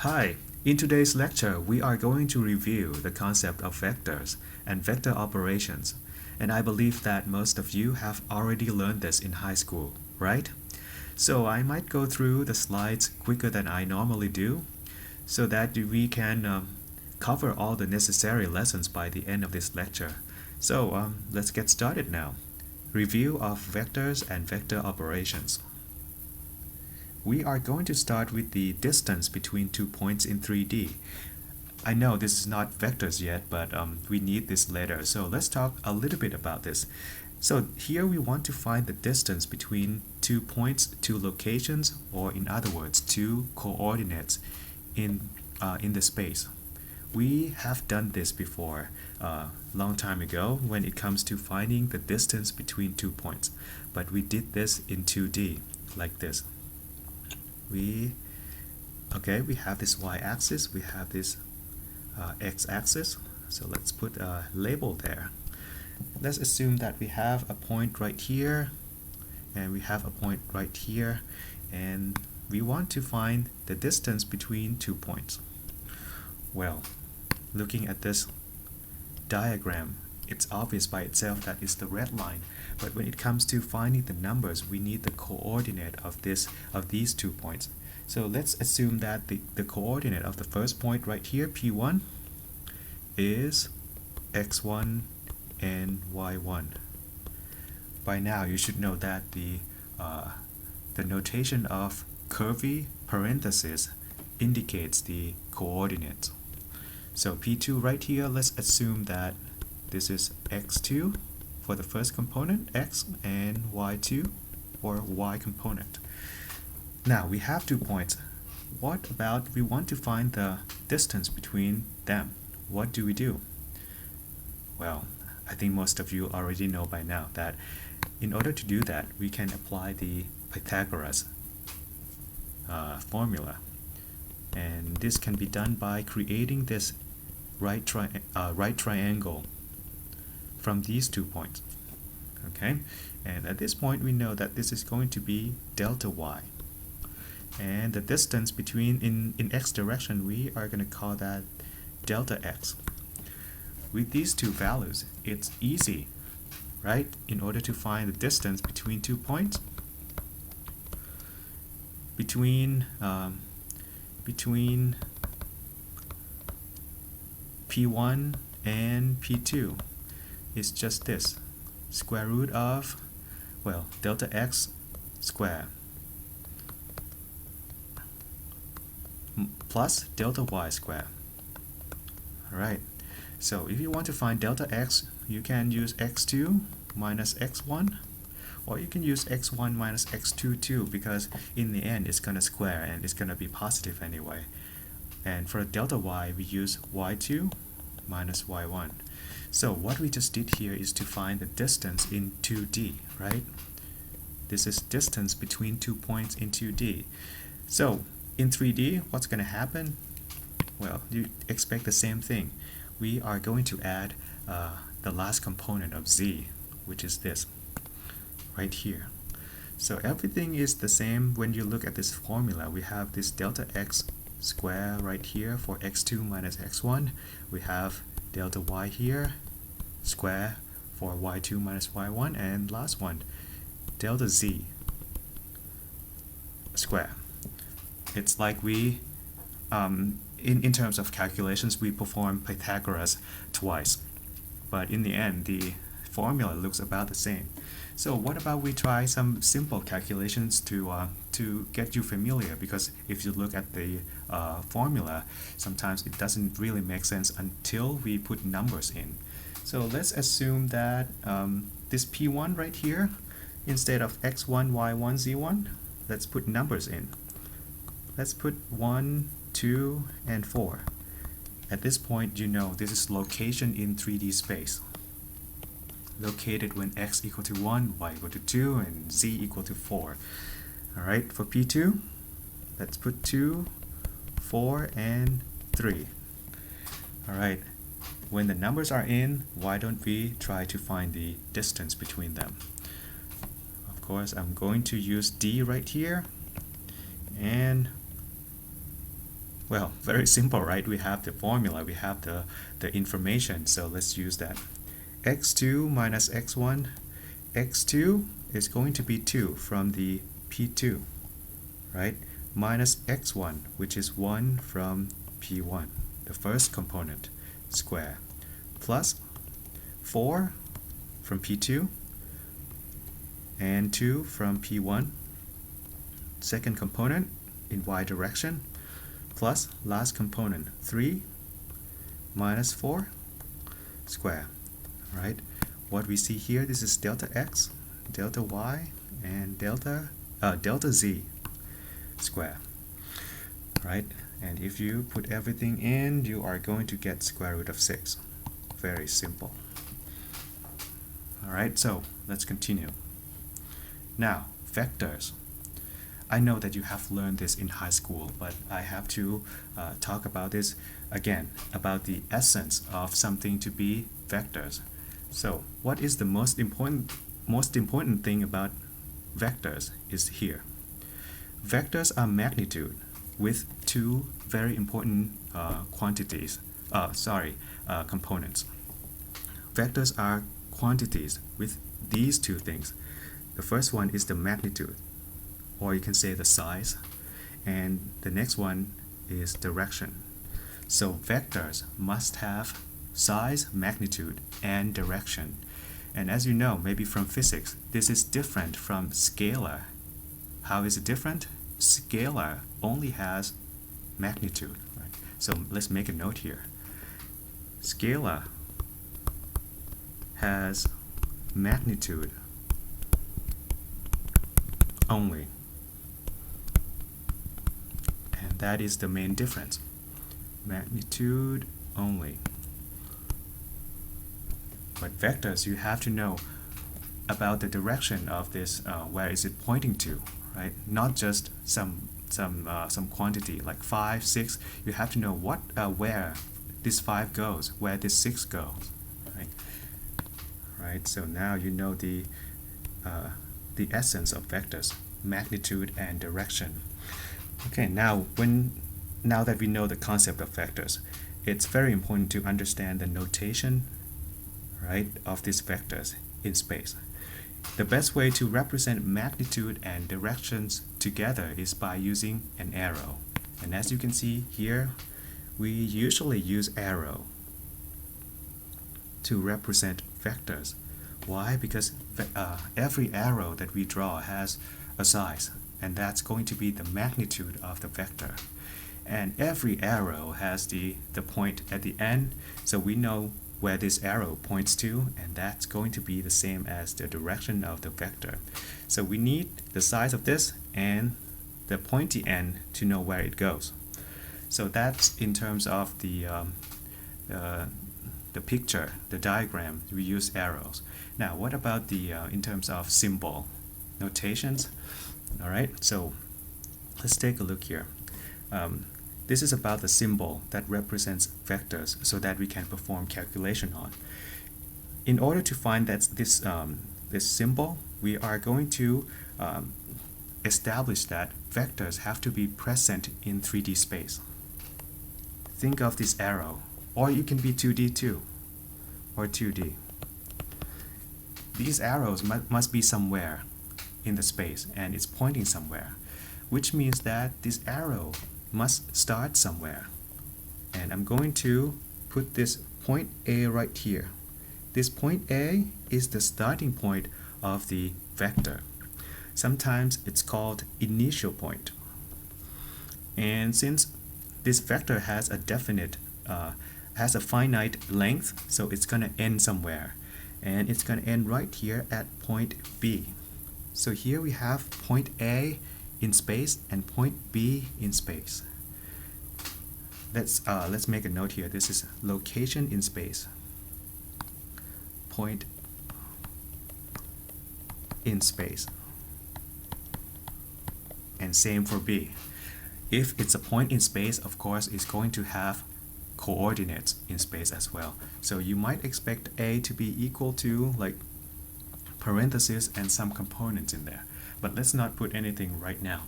Hi, in today's lecture, we are going to review the concept of vectors and vector operations, and I believe that most of you have already learned this in high school, right? So I might go through the slides quicker than I normally do, so that we can cover all the necessary lessons by the end of this lecture. So let's get started now. Review of vectors and vector operations. We are going to start with the distance between 2 points in 3D. I know this is not vectors yet, but we need this later. So let's talk a little bit about this. So here we want to find the distance between 2 points, two locations, or in other words, two coordinates in the space. We have done this before long time ago when it comes to finding the distance between 2 points, but we did this in 2D like this. We have this y-axis, we have this x-axis, so let's put a label there. Let's assume that we have a point right here and we have a point right here, and we want to find the distance between 2 points. Well, looking at this diagram, it's obvious by itself that it's the red line, but when it comes to finding the numbers, we need the coordinate of these 2 points. So let's assume that the coordinate of the first point right here, P1, is x1 and y1. By now you should know that the notation of curvy parenthesis indicates the coordinates. So P2 right here, let's assume that this is x2 for the first component, x, and y2 for y component. Now we have 2 points. What about we want to find the distance between them? What do we do? Well, I think most of you already know by now that in order to do that, we can apply the Pythagoras formula. And this can be done by creating this right triangle from these 2 points. Okay, and at this point we know that this is going to be delta y, and the distance between in x direction we are going to call that delta x. With these two values, it's easy, right? In order to find the distance between 2 points, between P1 and P2 is just this, square root of, well, delta x square plus delta y square. Alright, so if you want to find delta x, you can use x2 minus x1, or you can use x1 minus x2 too, because in the end it's going to square and it's going to be positive anyway. And for delta y, we use y2 minus y1. So what we just did here is to find the distance in 2D, right? This is distance between 2 points in 2D. So in 3D, what's going to happen? Well, you expect the same thing. We are going to add the last component of z, which is this, right here. So everything is the same when you look at this formula. We have this delta x square right here for x2 minus x1. We have delta y here, square for y2 minus y1, and last one, delta z square. It's like we, in terms of calculations, we perform Pythagoras twice, but in the end, the formula looks about the same. So what about we try some simple calculations to get you familiar, because if you look at the formula, sometimes it doesn't really make sense until we put numbers in. So let's assume that this P1 right here, instead of x1, y1, z1, let's put numbers in. Let's put 1, 2, and 4. At this point, you know this is location in 3D space. Located when x equal to 1, y equal to 2, and z equal to 4. Alright, for P2, let's put 2, 4, and 3. Alright, when the numbers are in, why don't we try to find the distance between them? Of course, I'm going to use D right here, and Well, very simple, right? We have the formula, we have the information, so let's use that. x2 minus x1, x2 is going to be 2 from the P2, right? Minus x1, which is 1 from P1, the first component, square, plus 4 from P2 and 2 from P1, second component in y direction, plus last component 3 minus 4 square, right? What we see here, this is delta x, delta y, and delta z square, right? And if you put everything in, you are going to get square root of 6. Very simple. Alright, so let's continue. Now, vectors. I know that you have learned this in high school, but I have to talk about this again, about the essence of something to be vectors. So, what is the most important thing about vectors is here. Vectors are magnitude with two very important components. Vectors are quantities with these two things. The first one is the magnitude, or you can say the size, and the next one is direction. So vectors must have size, magnitude, and direction. And as you know, maybe from physics, this is different from scalar. How is it different? Scalar only has magnitude, right? So let's make a note here. Scalar has magnitude only. And that is the main difference. Magnitude only. But vectors, you have to know about the direction of this, where is it pointing to, right? Not just some quantity like 5, 6. You have to know where this 5 goes, where this 6 goes, right? Right. So now you know the essence of vectors, magnitude and direction. Okay. Now that we know the concept of vectors, it's very important to understand the notation, right, of these vectors in space. The best way to represent magnitude and directions together is by using an arrow. And as you can see here, we usually use arrow to represent vectors. Why? Because every arrow that we draw has a size, and that's going to be the magnitude of the vector. And every arrow has the point at the end, so we know where this arrow points to, and that's going to be the same as the direction of the vector. So we need the size of this and the pointy end to know where it goes. So that's in terms of the picture, the diagram. We use arrows. Now, what about the in terms of symbol notations? All right. So let's take a look here. This is about the symbol that represents vectors so that we can perform calculation on. In order to find that this symbol, we are going to establish that vectors have to be present in 3D space. Think of this arrow, or it can be 2D too, or 2D. These arrows must be somewhere in the space, and it's pointing somewhere, which means that this arrow must start somewhere. And I'm going to put this point A right here. This point A is the starting point of the vector. Sometimes it's called initial point. And since this vector has a finite length, so it's going to end somewhere. And it's going to end right here at point B. So here we have point A in space and point B in space. Let's make a note here. This is location in space. Point in space. And same for B. If it's a point in space, of course, it's going to have coordinates in space as well. So you might expect A to be equal to like parentheses and some components in there. But let's not put anything right now.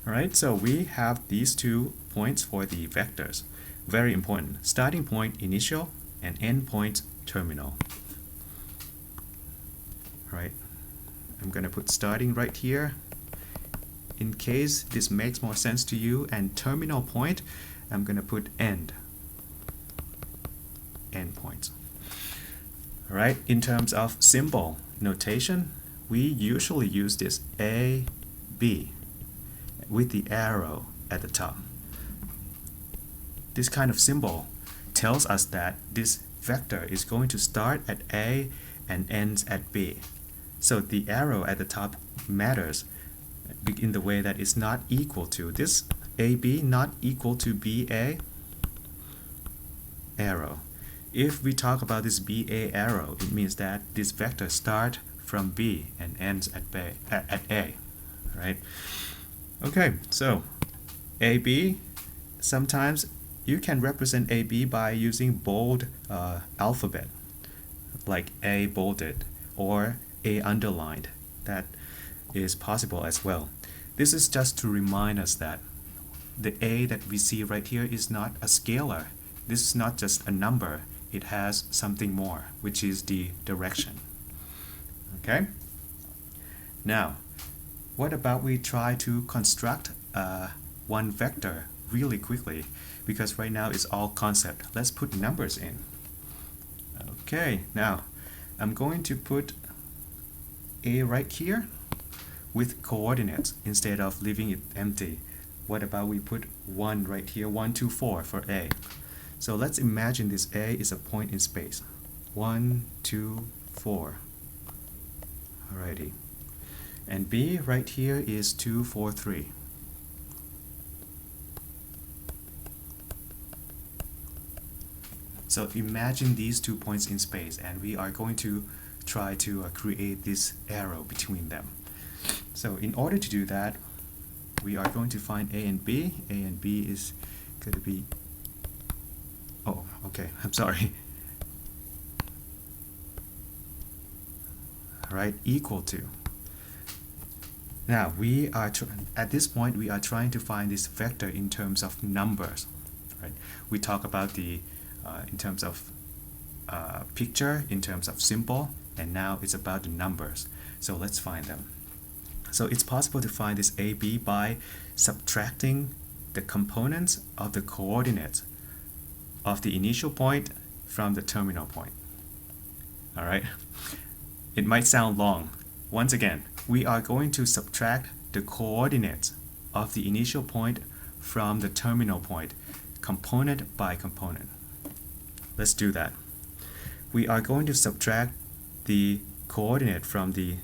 Alright, so we have these 2 points for the vectors. Very important. Starting point initial and end point terminal. Alright, I'm going to put starting right here. In case this makes more sense to you, and terminal point, I'm going to put end points. Alright, in terms of symbol notation, we usually use this A, B with the arrow at the top. This kind of symbol tells us that this vector is going to start at A and ends at B. So the arrow at the top matters in the way that it's not equal to this AB, not equal to BA arrow. If we talk about this BA arrow, it means that this vector starts from B and ends at A, right? Okay, so AB, sometimes you can represent AB by using bold alphabet, like A bolded or A underlined. That is possible as well. This is just to remind us that the A that we see right here is not a scalar. This is not just a number. It has something more, which is the direction. Okay? Now, what about we try to construct one vector really quickly, because right now it's all concept. Let's put numbers in. Okay, now I'm going to put A right here with coordinates instead of leaving it empty. What about we put 1 right here, 1, 2, 4 for A. So let's imagine this A is a point in space. 1, 2, 4. Alrighty. And B right here is 2, 4, 3. So imagine these 2 points in space, and we are going to try to create this arrow between them. So in order to do that, we are going to find A and B. A and B is going to be, oh, okay, I'm sorry. Right, equal to. Now we are at this point we are trying to find this vector in terms of numbers. Right, we talk about the in terms of picture, in terms of symbol, and now it's about the numbers. So let's find them. So it's possible to find this AB by subtracting the components of the coordinates of the initial point from the terminal point. All right. It might sound long. Once again, we are going to subtract the coordinates of the initial point from the terminal point, component by component. Let's do that. We are going to subtract the coordinate from the,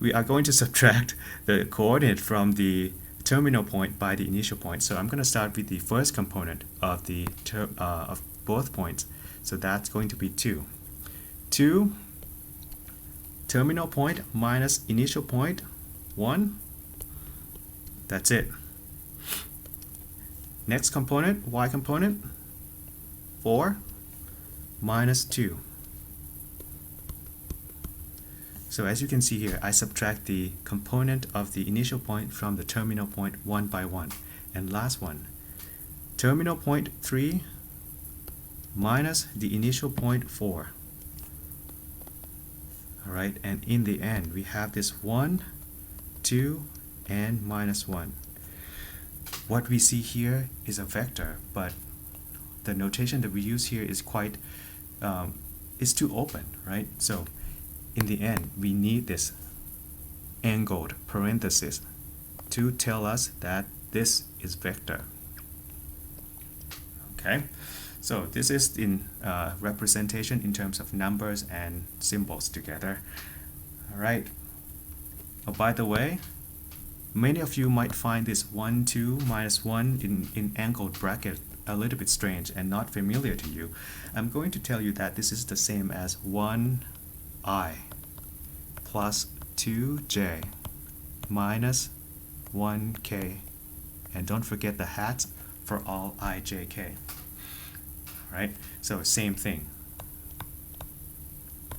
we are going to subtract the coordinate from the terminal point by the initial point. So I'm going to start with the first component of the of both points. So that's going to be 2. 2 terminal point minus initial point 1. That's it. Next component, y component, 4 minus 2. So as you can see here, I subtract the component of the initial point from the terminal point one by one. And last one, terminal point 3 minus the initial point 4. Alright, and in the end we have this 1, 2, and minus 1. What we see here is a vector, but the notation that we use here is quite is too open, right? So in the end we need this angled parenthesis to tell us that this is vector. Okay, so this is in representation in terms of numbers and symbols together. All right. Oh, by the way, many of you might find this 1, 2, minus 1 in angled bracket a little bit strange and not familiar to you. I'm going to tell you that this is the same as 1i plus 2j minus 1k, and don't forget the hats for all ijk. Right? So same thing,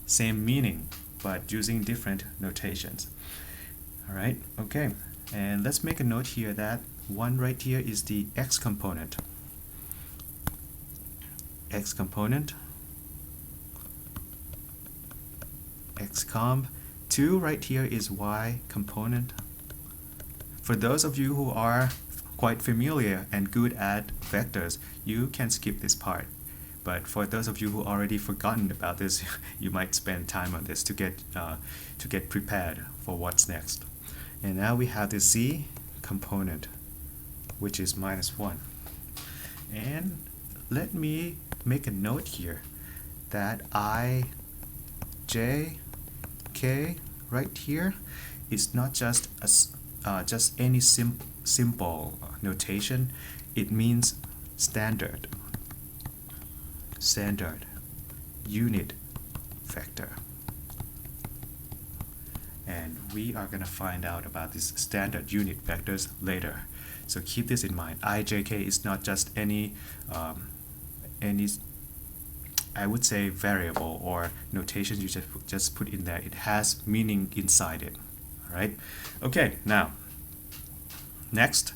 same meaning, but using different notations. All right, okay, And let's make a note here that 1 right here is the x component. X component. X comp. 2 right here is y component. For those of you who are quite familiar and good at vectors, you can skip this part. But for those of you who already forgotten about this, you might spend time on this to get prepared for what's next. And now we have the z component, which is -1. And let me make a note here that I, j, k right here is not just any simple notation. It means standard unit vector. And we are going to find out about these standard unit vectors later. So keep this in mind. IJK is not just any I would say variable or notation you just put in there. It has meaning inside it. All right. Okay. Now, next,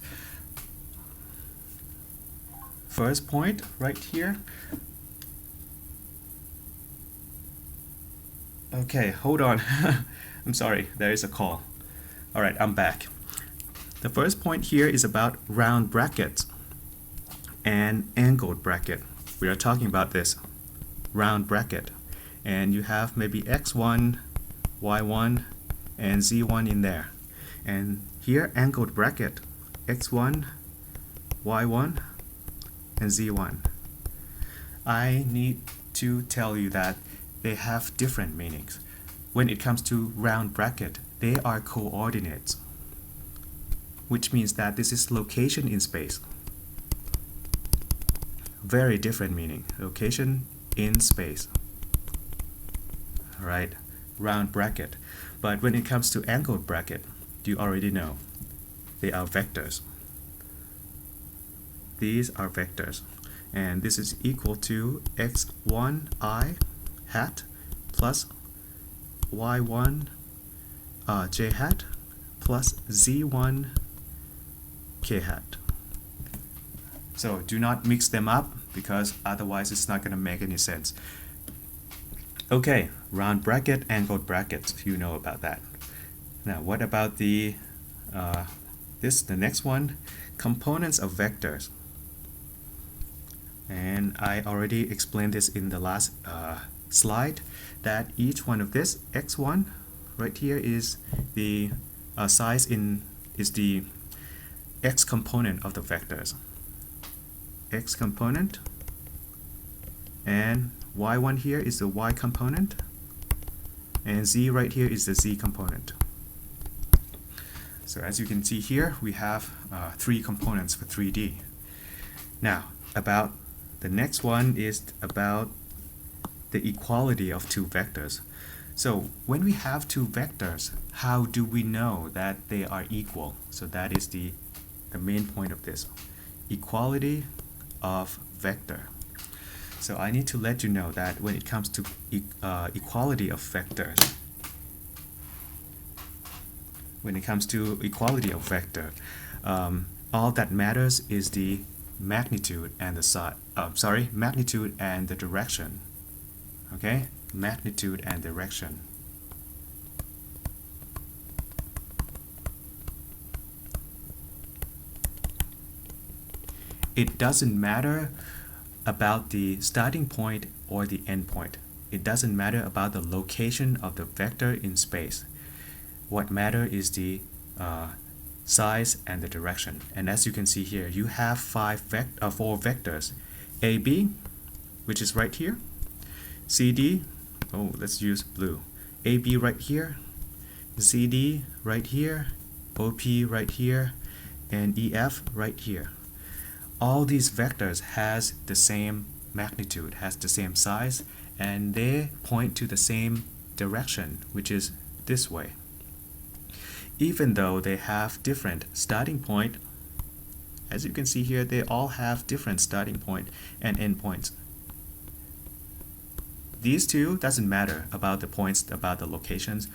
first point right here. Okay, hold on. I'm sorry, there is a call. All right, I'm back. The first point here is about round brackets and angled bracket. We are talking about this round bracket, and you have maybe x1, y1, and z1 in there. And here angled bracket, x1, y1, and z1. I need to tell you that they have different meanings. When it comes to round bracket, they are coordinates, which means that this is location in space. Very different meaning, location in space. All right, round bracket. But when it comes to angled bracket, you already know they are vectors. These are vectors, and this is equal to x1i hat plus y1 j hat plus z1 k hat. So do not mix them up, because otherwise it's not going to make any sense. Okay, round bracket, angled brackets, you know about that. Now what about the next one, components of vectors. And I already explained this in the last slide, that each one of this x1 right here is the is the x component of the vectors. X component, and y1 here is the y component, and z right here is the z component. So as you can see here, we have 3 components for 3D. Now, about the next one is about the equality of 2 vectors. So when we have 2 vectors, how do we know that they are equal? So that is the main point of this. Equality of vector. So I need to let you know that when it comes to equality of vectors, all that matters is the magnitude and the magnitude and the direction. Okay, magnitude and direction. It doesn't matter about the starting point or the end point. It doesn't matter about the location of the vector in space. What matters is the size and the direction. And as you can see here, you have 4 vectors. AB, which is right here. CD, let's use blue. AB right here. CD right here. OP right here. And EF right here. All these vectors has the same magnitude, has the same size, and they point to the same direction, which is this way. Even though they have different starting point, as you can see here, they all have different starting point and end points. These two doesn't matter about the points, about the locations.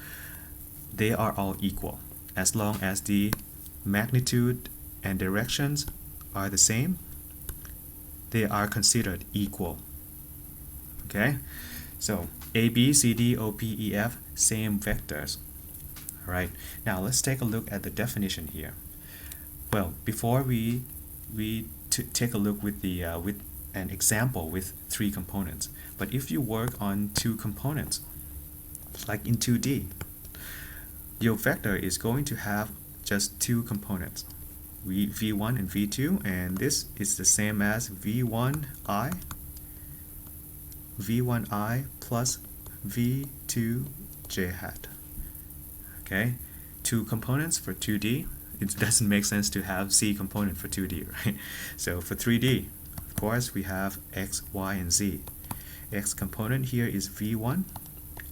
They are all equal as long as the magnitude and directions are the same, they are considered equal. Okay, so A, B, C, D, O, P, E, F, same vectors. All right, now let's take a look at the definition here. Well, before we take a look with the with an example with 3 components. But if you work on 2 components, like in 2D, your vector is going to have just 2 components, v1 and v2, and this is the same as v1i plus v2j hat. Okay, 2 components for 2D. It doesn't make sense to have C component for 2D, right? So for 3D, of course, we have x, y, and z. X component here is v1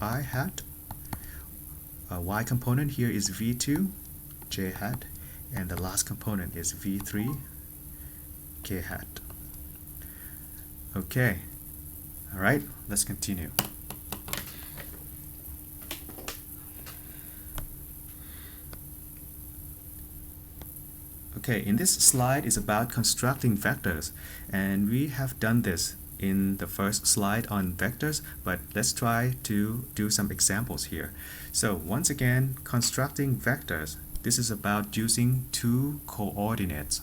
I hat. Y component here is v2 j hat, and the last component is v3 k hat. Okay, all right, let's continue. Okay, in this slide is about constructing vectors, and we have done this in the first slide on vectors, but let's try to do some examples here. So once again, constructing vectors, this is about using 2 coordinates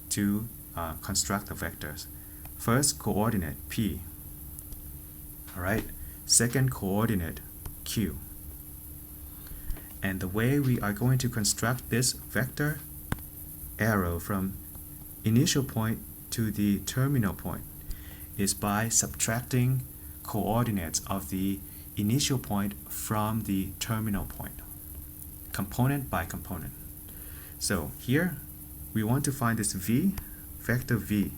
to construct the vectors. First coordinate P, all right, second coordinate Q. And the way we are going to construct this vector arrow from initial point to the terminal point is by subtracting coordinates of the initial point from the terminal point, component by component. So here we want to find this v, vector v,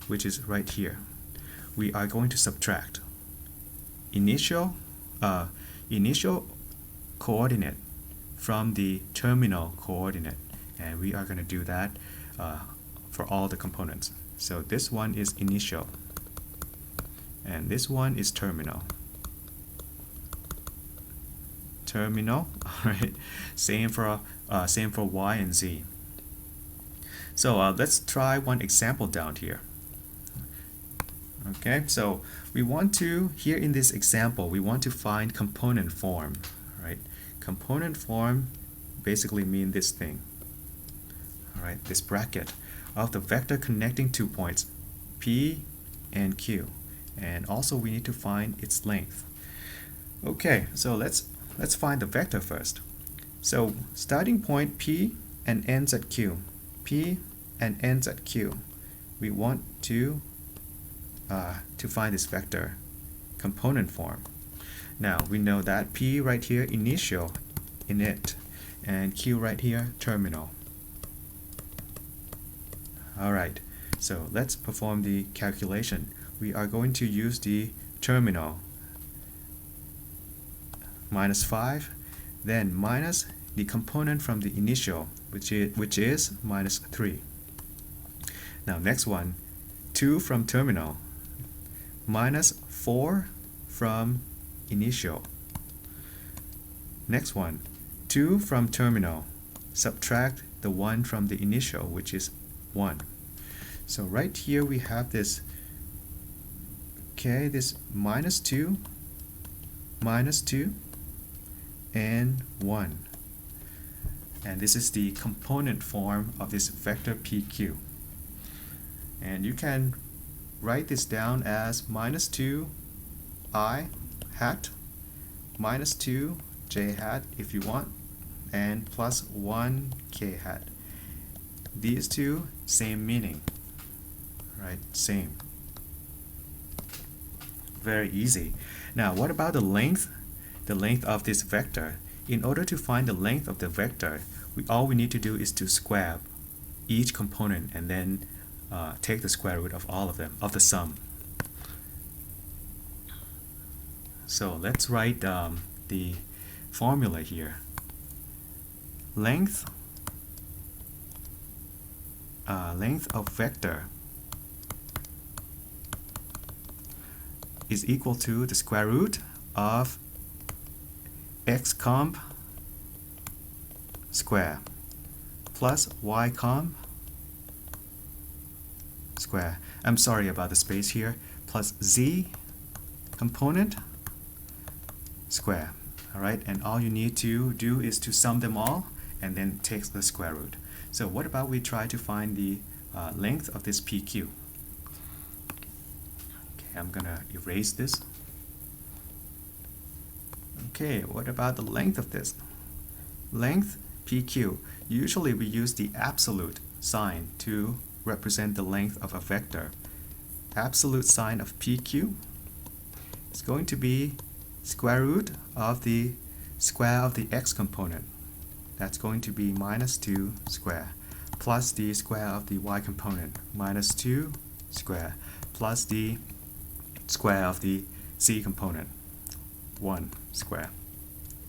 which is right here. We are going to subtract initial coordinate from the terminal coordinate, and we are going to do that for all the components. So this one is initial, and this one is terminal. All right. Same for y and z. So let's try one example down here. Okay, so we want to, here in this example, we want to find component form, right? Component form basically mean this thing. All right, this bracket of the vector connecting 2 points P and Q, and also we need to find its length. Okay, so let's find the vector first. So starting point P and ends at Q, P and ends at Q. We want to find this vector component form. Now we know that P right here initial, init, and Q right here terminal. Alright, so let's perform the calculation. We are going to use the terminal -5, then minus the component from the initial, which is -3. Now next one, 2 from terminal, -4 from initial. Next one, 2 from terminal, subtract the 1 from the initial, which is 1. So right here we have this, okay, this -2, -2, and 1. And this is the component form of this vector PQ. And you can write this down as -2 I hat, -2 j hat if you want, and plus 1 k hat. These two, same meaning, right? Same. Very easy. Now, what about the length? The length of this vector. In order to find the length of the vector, all we need to do is to square each component and then take the square root of all of them, of the sum. So let's write the formula here. Length of vector is equal to the square root of x comp square plus y com square. I'm sorry about the space here. Plus z component square. Alright, and all you need to do is to sum them all and then take the square root. So what about we try to find the length of this PQ? Okay, I'm gonna erase this. Okay, what about the length of this? Length PQ. Usually we use the absolute sign to represent the length of a vector. Absolute sign of PQ is going to be square root of the square of the x component. That's going to be minus 2 square plus the square of the y component, minus 2 square plus the square of the z component, 1 square.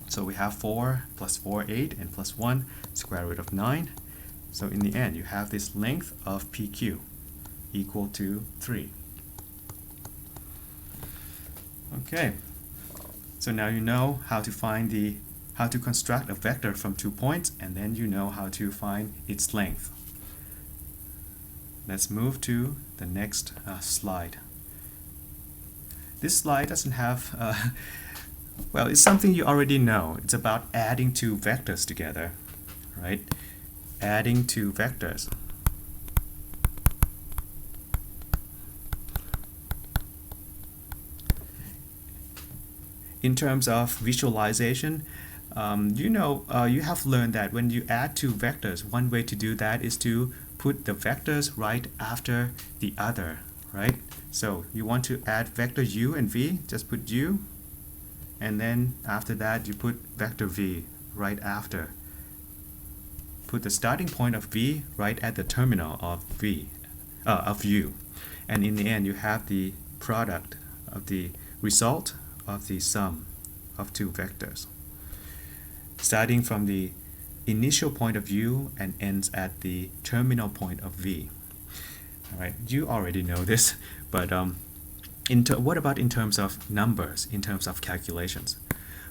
So we have 4 plus 4, 8, and plus 1, square root of 9. So in the end, you have this length of PQ equal to 3. Okay, so now you know how to find how to construct a vector from 2 points, and then you know how to find its length. Let's move to the next slide. This slide doesn't have well, it's something you already know. It's about adding 2 vectors together, right? Adding 2 vectors. In terms of visualization, you have learned that when you add 2 vectors, one way to do that is to put the vectors right after the other, right? So you want to add vector u and v, just put u, and then after that you put vector v right after. Put the starting point of v right at the terminal of u, and in the end you have the product of the result of the sum of 2 vectors, starting from the initial point of u and ends at the terminal point of v. Alright, you already know this, but what about in terms of numbers, in terms of calculations?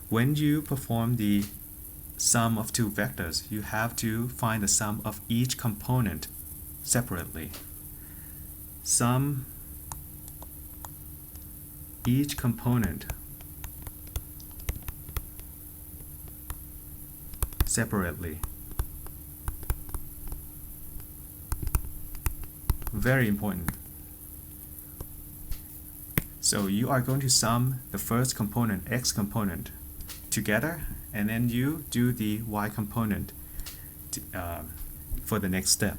When you perform the sum of 2 vectors, you have to find the sum of each component separately. Sum each component separately. Very important. So you are going to sum the first component, x component, together, and then you do the y component for the next step.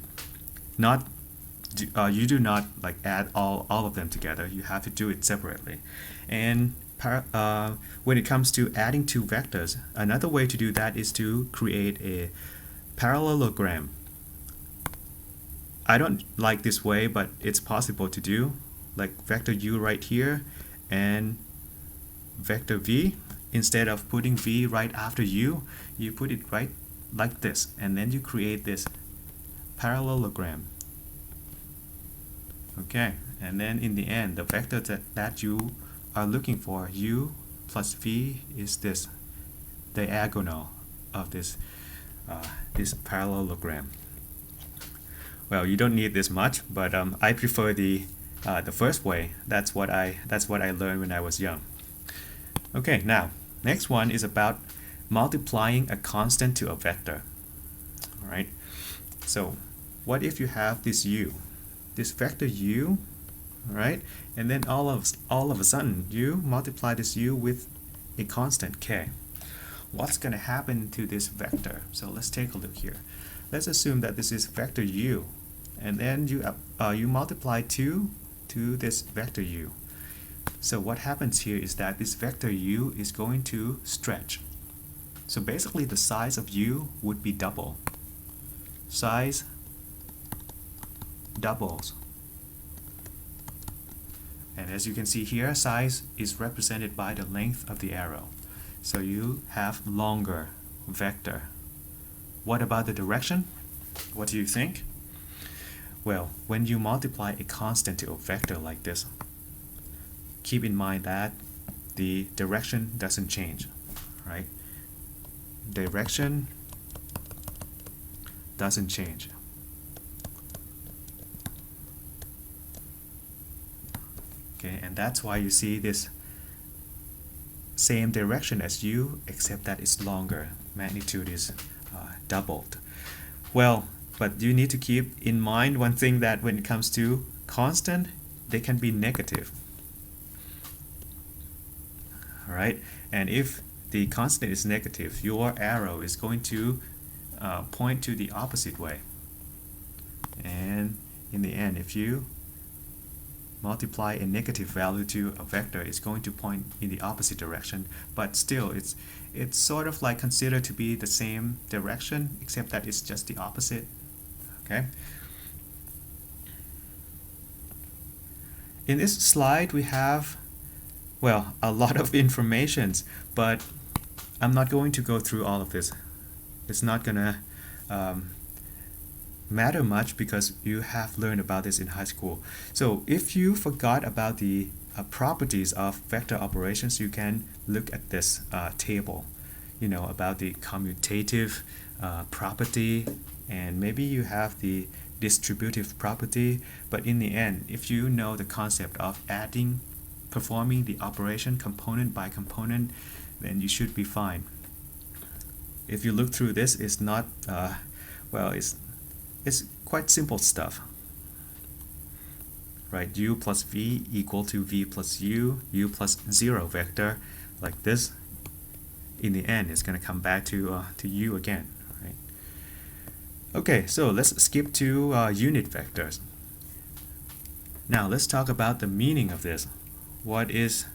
You do not like add all of them together. You have to do it separately. And when it comes to adding 2 vectors, another way to do that is to create a parallelogram. I don't like this way, but it's possible to do. Like vector u right here and vector v. Instead of putting v right after u, you put it right like this, and then you create this parallelogram. Okay, and then in the end, the vector that you are looking for, u plus v, is this diagonal of this parallelogram. Well, you don't need this much, but I prefer the first way. That's what I learned when I was young. Okay, now next one is about multiplying a constant to a vector. All right. So, what if you have this u, this vector u, right? And then all of a sudden you multiply this u with a constant k. What's going to happen to this vector? So let's take a look here. Let's assume that this is vector u, and then you multiply 2 to this vector u. So what happens here is that this vector u is going to stretch. So basically the size of u would be double. Size doubles. And as you can see here, size is represented by the length of the arrow. So you have longer vector. What about the direction? What do you think? Well, when you multiply a constant to a vector like this, keep in mind that the direction doesn't change, right? Direction doesn't change. Okay, and that's why you see this same direction as u, except that it's longer. Magnitude is doubled. Well, but you need to keep in mind one thing, that when it comes to constant, they can be negative. Alright, and if the constant is negative, your arrow is going to point to the opposite way. And in the end, if you multiply a negative value to a vector, it's going to point in the opposite direction, but still it's sort of like considered to be the same direction, except that it's just the opposite. Okay, in this slide we have, well, a lot of information, but I'm not going to go through all of this. It's not gonna matter much because you have learned about this in high school. So if you forgot about the properties of vector operations, you can look at this table, about the commutative property, and maybe you have the distributive property. But in the end, if you know the concept of performing the operation component by component, then you should be fine. If you look through this, it's not well, it's quite simple stuff, right? U plus v equal to v plus u plus 0 vector, like this. In the end, it's going to come back to u again, right? Okay, so let's skip to unit vectors. Now let's talk about the meaning of this. What is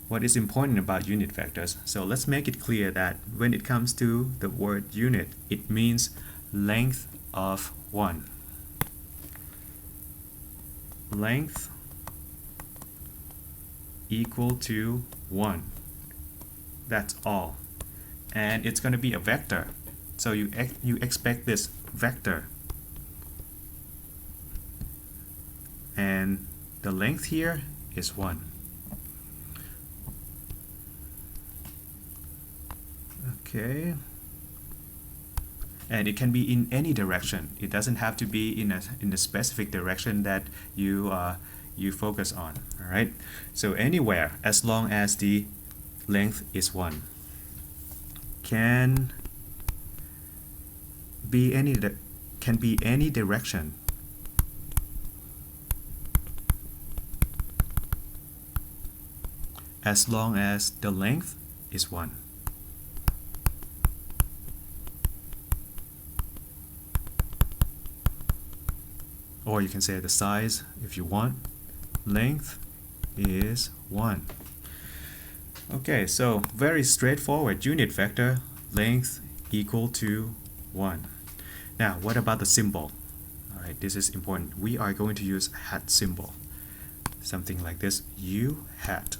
important about unit vectors? So let's make it clear that when it comes to the word unit, it means length of 1. Length equal to 1. That's all. And it's going to be a vector. So you expect this vector. And the length here is 1. Okay. And it can be in any direction. It doesn't have to be in a specific direction that you focus on. All right. So anywhere, as long as the length is 1, can be any direction. As long as the length is 1. Or you can say the size if you want. Length is 1. Okay, so very straightforward. Unit vector, length equal to 1. Now, what about the symbol? Alright, this is important. We are going to use hat symbol. Something like this, u hat.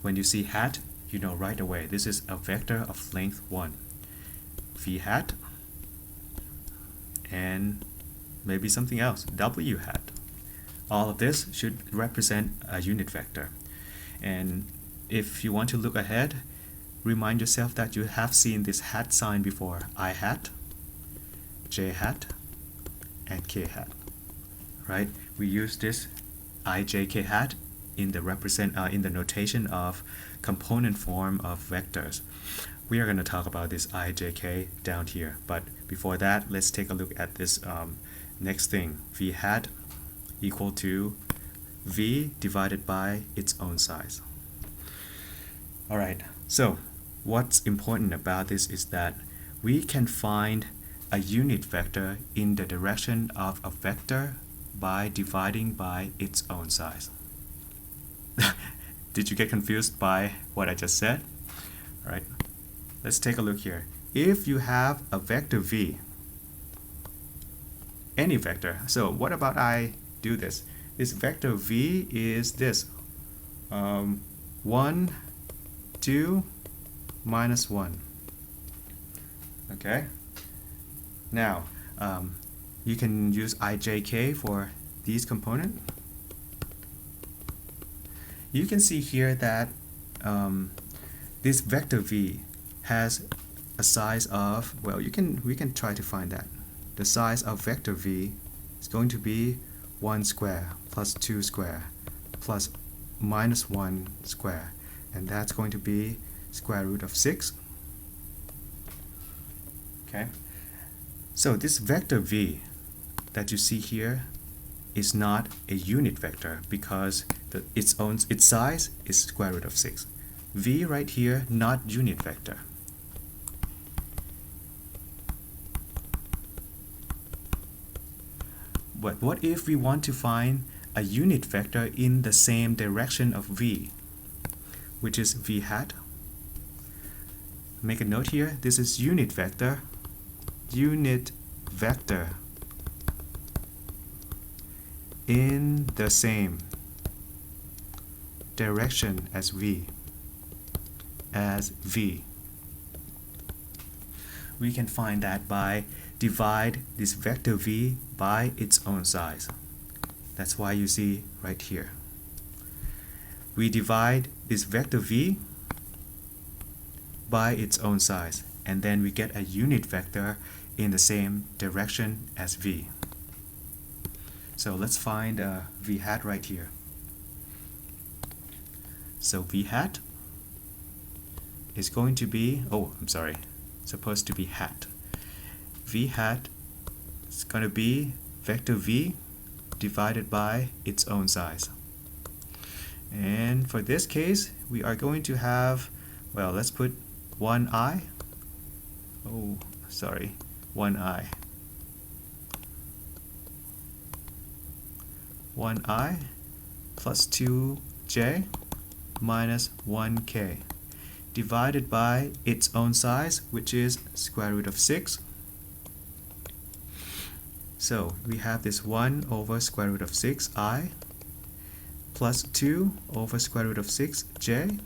When you see hat, you know right away this is a vector of length 1. V hat, and maybe something else, w hat. All of this should represent a unit vector. And if you want to look ahead, remind yourself that you have seen this hat sign before. I hat, j hat, and k hat. Right? We use this I, j, k hat in the notation of component form of vectors. We are going to talk about this I, j, k down here. But before that, let's take a look at this next thing. V hat equal to v divided by its own size. Alright, so what's important about this is that we can find a unit vector in the direction of a vector by dividing by its own size. Did you get confused by what I just said? Alright, let's take a look here. If you have a vector v, any vector, so what about I do this? This vector v is this 1, 2, minus 1. Okay, now you can use ijk for these components. You can see here that this vector v has a size of, well, we can try to find that. the size of vector v is going to be 1 square plus 2 square plus minus 1 square, and that's going to be square root of 6. Okay, so this vector v that you see here is not a unit vector because its size is square root of 6. V right here, not unit vector. But what if we want to find a unit vector in the same direction of v, which is v hat? Make a note here, this is unit vector in the same direction as v. We can find that by divide this vector v by its own size. That's why you see right here. We divide this vector v by its own size, and then we get a unit vector in the same direction as v. So let's find v hat right here. So v hat is going to be, supposed to be hat. V hat is going to be vector v divided by its own size. And for this case, we are going to have, well, let's put 1i. 1i. 1i plus 2j minus 1k divided by its own size, which is square root of 6. So we have this 1 over square root of 6i plus 2 over square root of 6j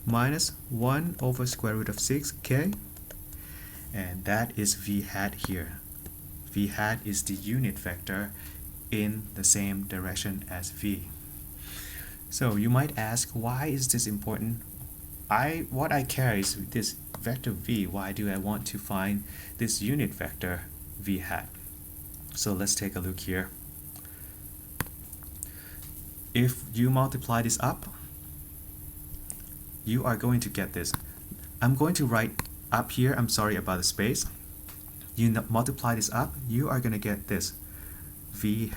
minus 1 over square root of 6k, and that is v hat here. V hat is the unit vector in the same direction as v. So you might ask, why is this important? What I care is this vector v. Why do I want to find this unit vector v hat? So let's take a look here. If you multiply this up, you are going to get this. I'm going to write up here, I'm sorry about the space. You multiply this up, you are going to get this v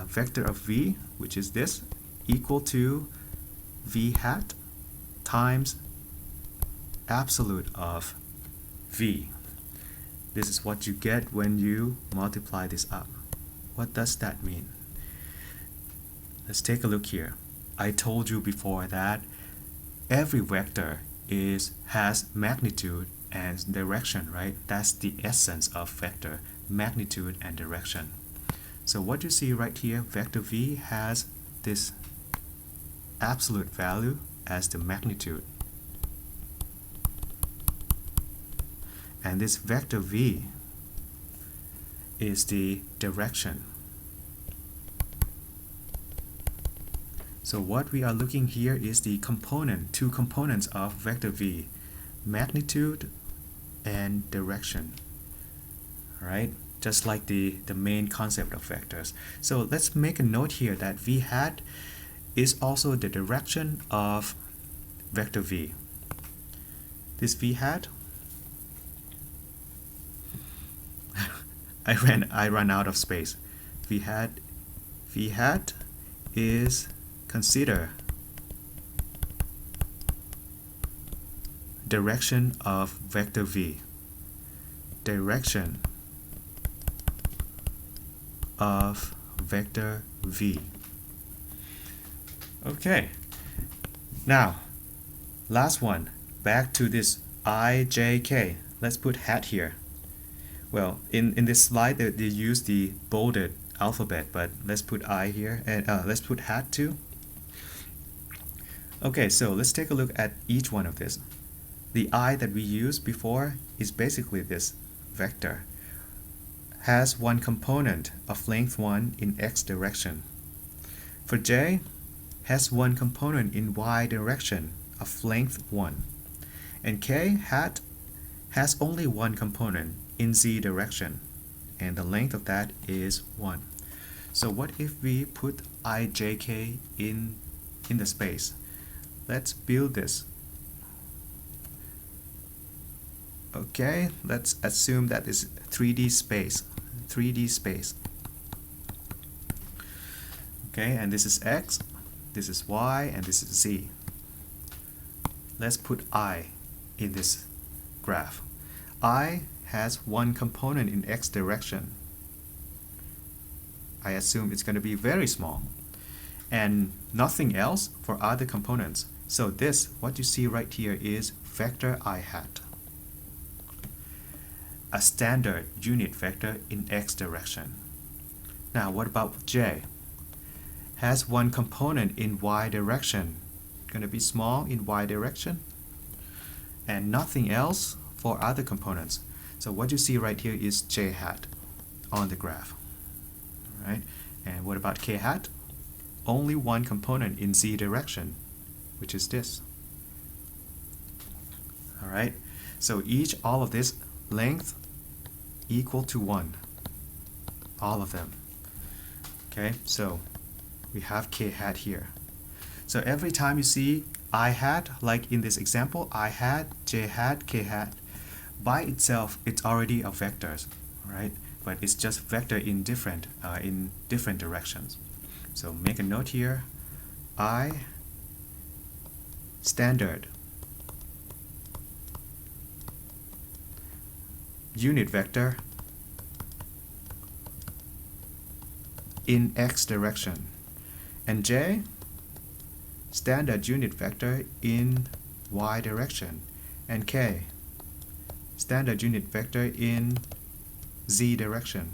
vector of v, which is this, equal to v hat times absolute of v. This is what you get when you multiply this up. What does that mean? Let's take a look here. I told you before that every vector has magnitude and direction, right? That's the essence of vector, magnitude and direction. So what you see right here, vector v has this absolute value as the magnitude. And this vector v is the direction. So what we are looking here is the two components of vector v, magnitude and direction. Alright, just like the main concept of vectors. So let's make a note here that v hat is also the direction of vector v. This v hat, I ran out of space. V hat is, consider, direction of vector v. Direction of vector v. Okay, now last one, back to this I, J, K. Let's put hat here. Well, in this slide they use the bolded alphabet, but let's put I here, and let's put hat too. Okay, so let's take a look at each one of this. The I that we used before is basically this vector. Has one component of length 1 in x direction. For J, has one component in y direction of length 1. And K hat has only one component in z direction. and the length of that is 1. So what if we put ijk in the space? Let's build this. Okay, let's assume that is 3D space. Okay, and this is x, this is y, and this is z. Let's put I in this graph. I has one component in x direction. I assume it's going to be very small, and nothing else for other components. So this, what you see right here, is vector I hat, a standard unit vector in x direction. Now what about j? Has one component in y direction, going to be small in y direction, and nothing else for other components. So what you see right here is j hat on the graph. All right, and what about k hat? Only one component in z direction, which is this. All right, so all of this length equal to 1, all of them. Okay, so we have k hat here. So every time you see I hat, like in this example, I hat, j hat, k hat, by itself it's already a vectors, right? But it's just vector in different directions. So make a note here, I standard unit vector in x direction, and j standard unit vector in y direction, and k standard unit vector in z direction.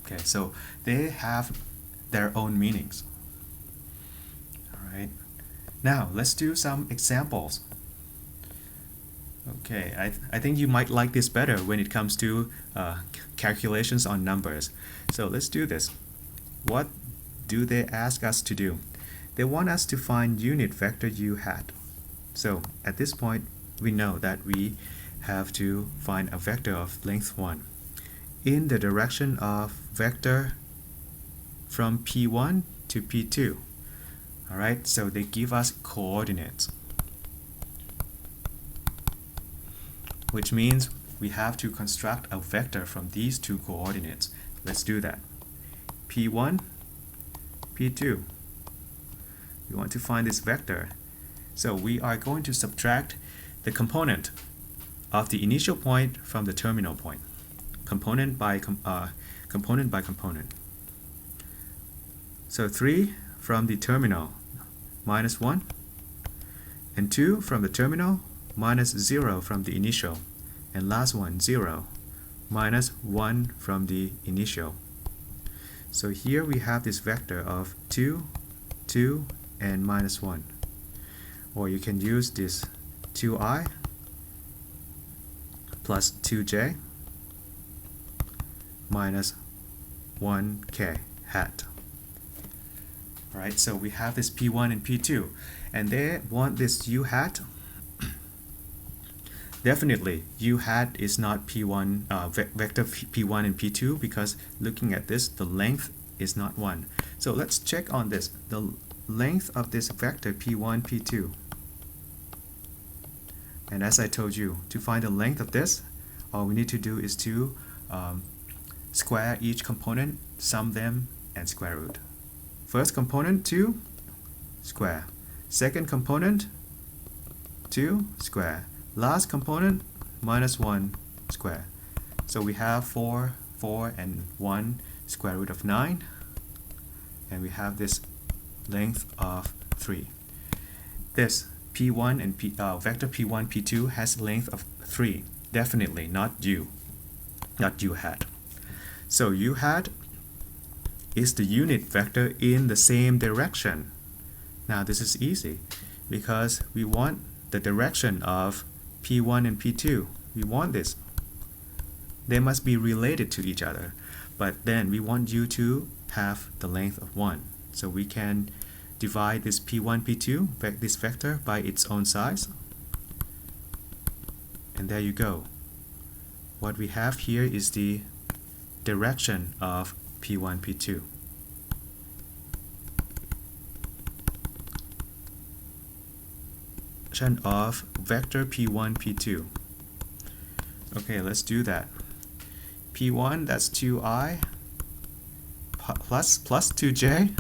Okay, so they have their own meanings. Alright, now let's do some examples. Okay, I think you might like this better when it comes to calculations on numbers. So let's do this. What do they ask us to do? They want us to find unit vector u hat. So at this point we know that we have to find a vector of length 1 in the direction of vector from P1 to P2. Alright, so they give us coordinates, which means we have to construct a vector from these two coordinates. Let's do that. P1, P2. We want to find this vector. So we are going to subtract the component of the initial point from the terminal point. Component by component. So 3 from the terminal, minus 1, and 2 from the terminal, minus 0 from the initial, and last one, 0, minus 1 from the initial. So here we have this vector of 2, 2, and minus 1. Or you can use this 2i plus 2j minus 1k hat. Alright, so we have this P1 and P2, and they want this u hat. Definitely, u hat is not P1 vector P1 and P2, because looking at this, the length is not 1. So let's check on this. The length of this vector P1, P2. And as I told you, to find the length of this, all we need to do is to square each component, sum them, and square root. First component, 2, square. Second component, 2, square. Last component, minus 1, square. So we have 4, 4, and 1, square root of 9. And we have this length of 3. This P1 and vector P1, P2 has length of 3. Definitely not u hat. So u hat is the unit vector in the same direction. Now this is easy because we want the direction of P1 and P2. We want this. They must be related to each other, but then we want u to have the length of 1. So we can divide this P1, P2, this vector, by its own size. And there you go. what we have here is the direction of P1, P2. Direction of vector P1, P2. Okay, let's do that. P1, that's 2i plus 2j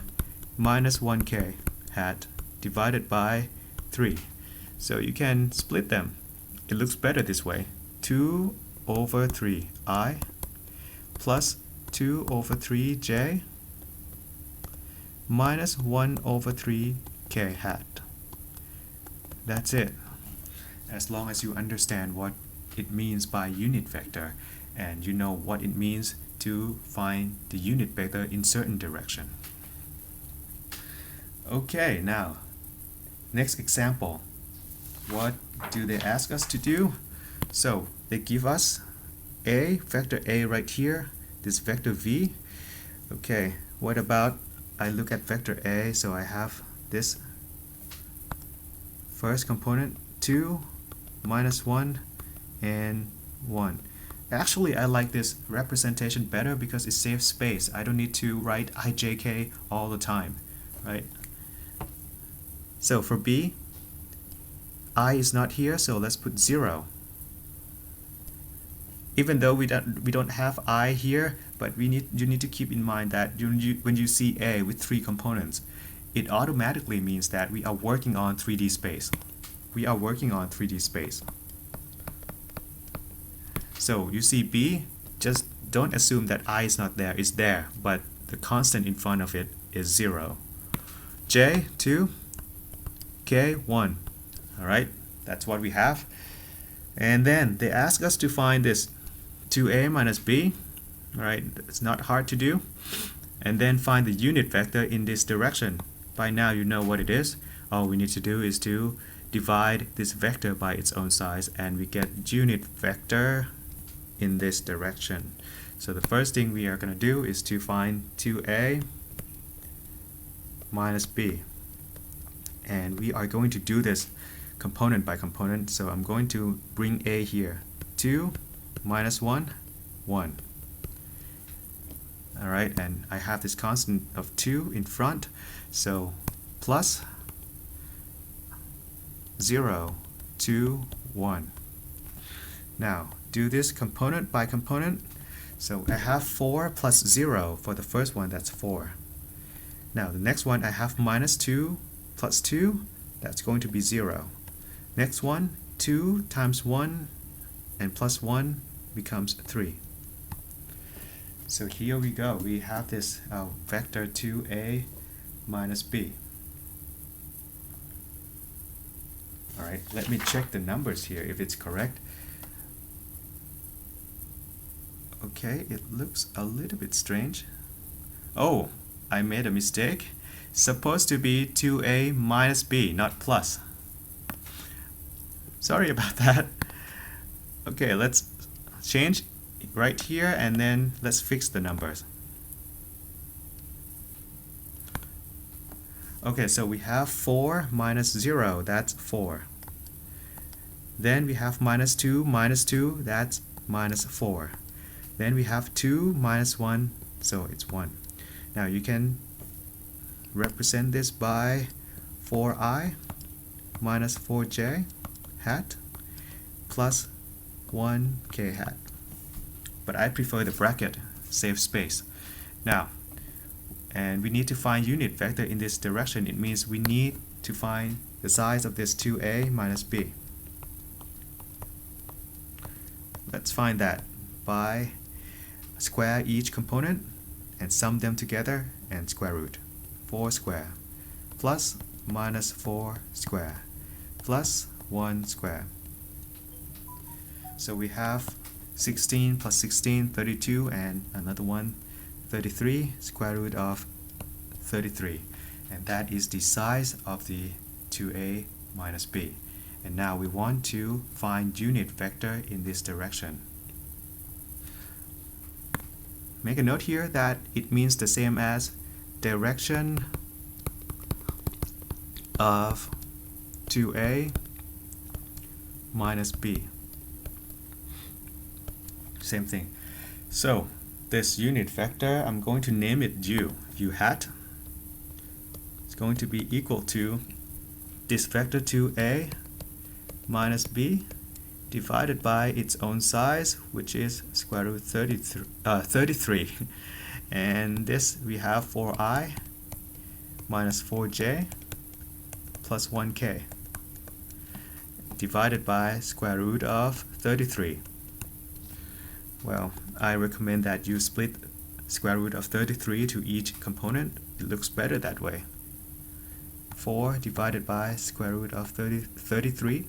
minus 1k hat divided by 3. So you can split them. It looks better this way. 2 over 3i plus 2 over 3j minus 1 over 3k hat. That's it. As long as you understand what it means by unit vector and you know what it means to find the unit vector in certain direction. Okay, now next example. What do they ask us to do? So they give us a vector a right here, this vector v. Okay, what about I look at vector a, so I have this first component 2 minus 1 and 1. Actually, I like this representation better because it saves space. I don't need to write ijk all the time, right? So for b, I is not here, so let's put 0. Even though we don't have I here, but you need to keep in mind that when you see A with 3 components, it automatically means that we are working on 3D space. We are working on 3D space. So you see B, just don't assume that I is not there. It's there, but the constant in front of it is 0. J, 2, K, 1. Alright, that's what we have. And then they ask us to find this 2a minus b. Alright, it's not hard to do. And then find the unit vector in this direction. By now you know what it is. All we need to do is to divide this vector by its own size and we get unit vector in this direction. So the first thing we are going to do is to find 2a minus b. And we are going to do this component by component, so I'm going to bring a here. 2 minus 1, 1. Alright, and I have this constant of 2 in front, so plus 0, 2, 1. Now, do this component by component. So I have 4 plus 0 for the first one, that's 4. Now the next one I have minus 2 plus 2, that's going to be 0. Next one, 2 times 1 and plus 1 becomes 3. So here we go. We have this vector 2a minus b. Alright, let me check the numbers here if it's correct. Okay, it looks a little bit strange. Oh, I made a mistake. Supposed to be 2a minus b, not plus. Sorry about that. Okay, let's change right here and then let's fix the numbers. Okay, so we have 4 minus 0, that's 4. Then we have minus 2, that's minus 4. Then we have 2 minus 1, so it's 1. Now you can represent this by 4i minus 4j hat plus 1k hat. But I prefer the bracket, save space. Now, and we need to find unit vector in this direction. It means we need to find the size of this 2a minus b. Let's find that by square each component and sum them together and square root. 4 square plus minus 4 square plus 1 square. So we have 16 plus 16, 32, and another one, 33, square root of 33. And that is the size of the 2a minus b. And now we want to find unit vector in this direction. Make a note here that it means the same as direction of 2a minus b. same thing. So this unit vector, I'm going to name it u hat. It's going to be equal to this vector 2a minus b divided by its own size, which is square root 33. And this we have 4i minus 4j plus 1k divided by square root of 33. Well, I recommend that you split square root of 33 to each component. It looks better that way. 4 divided by square root of 33,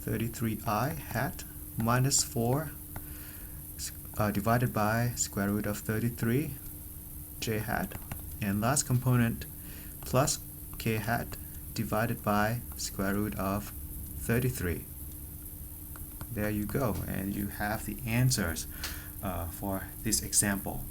33i hat minus 4 divided by square root of 33 j hat, and last component plus k hat divided by square root of 33. There you go, and you have the answers for this example.